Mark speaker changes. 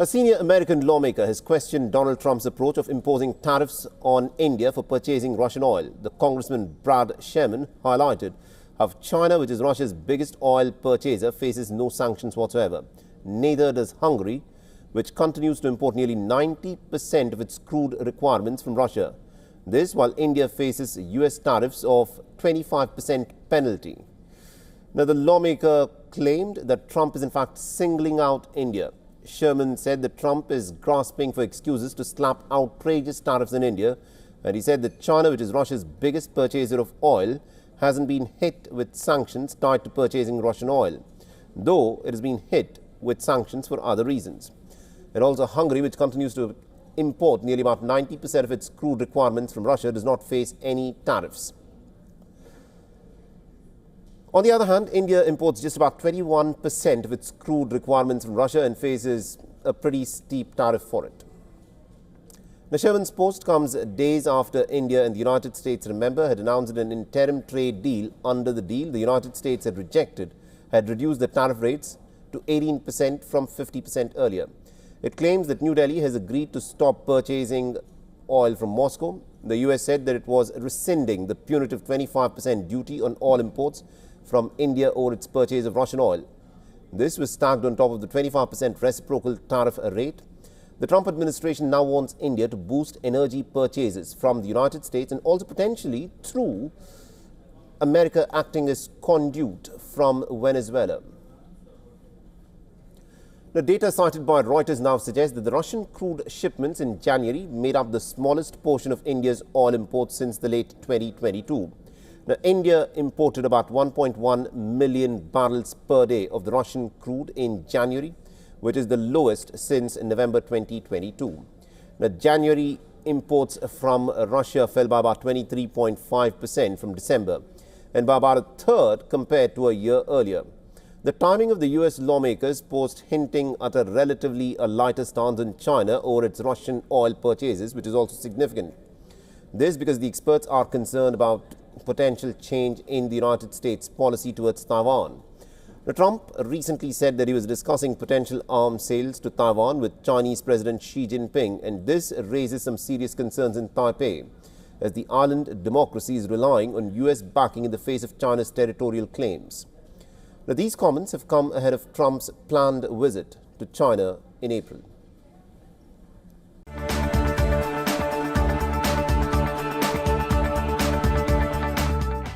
Speaker 1: A senior American lawmaker has questioned Donald Trump's approach of imposing tariffs on India for purchasing Russian oil. The Congressman Brad Sherman highlighted how China, which is Russia's biggest oil purchaser, faces no sanctions whatsoever. Neither does Hungary, which continues to import nearly 90% of its crude requirements from Russia. This while India faces US tariffs of 25% penalty. Now, the lawmaker claimed that Trump is in fact singling out India. Sherman said that Trump is grasping for excuses to slap outrageous tariffs in India, and he said that China, which is Russia's biggest purchaser of oil, hasn't been hit with sanctions tied to purchasing Russian oil, though it has been hit with sanctions for other reasons. And also Hungary, which continues to import nearly about 90% of its crude requirements from Russia, does not face any tariffs. On the other hand, India imports just about 21% of its crude requirements from Russia and faces a pretty steep tariff for it. The Sherman's post comes days after India and the United States, remember, had announced an interim trade deal. Under the deal, the United States had reduced the tariff rates to 18% from 50% earlier. It claims that New Delhi has agreed to stop purchasing oil from Moscow. The US said that it was rescinding the punitive 25% duty on all imports from India over its purchase of Russian oil. This was stacked on top of the 25% reciprocal tariff rate. The Trump administration now wants India to boost energy purchases from the United States and also potentially through America acting as conduit from Venezuela. The data cited by Reuters now suggests that the Russian crude shipments in January made up the smallest portion of India's oil imports since the late 2022. Now, India imported about 1.1 million barrels per day of the Russian crude in January, which is the lowest since November 2022. Now, January imports from Russia fell by about 23.5% from December and by about a third compared to a year earlier. The timing of the US lawmakers' post hinting at a relatively lighter stance on China over its Russian oil purchases, which is also significant. This because the experts are concerned about potential change in the United States' policy towards Taiwan. Now, Trump recently said that he was discussing potential arms sales to Taiwan with Chinese President Xi Jinping, and this raises some serious concerns in Taipei, as the island democracy is relying on US backing in the face of China's territorial claims. Now, these comments have come ahead of Trump's planned visit to China in April.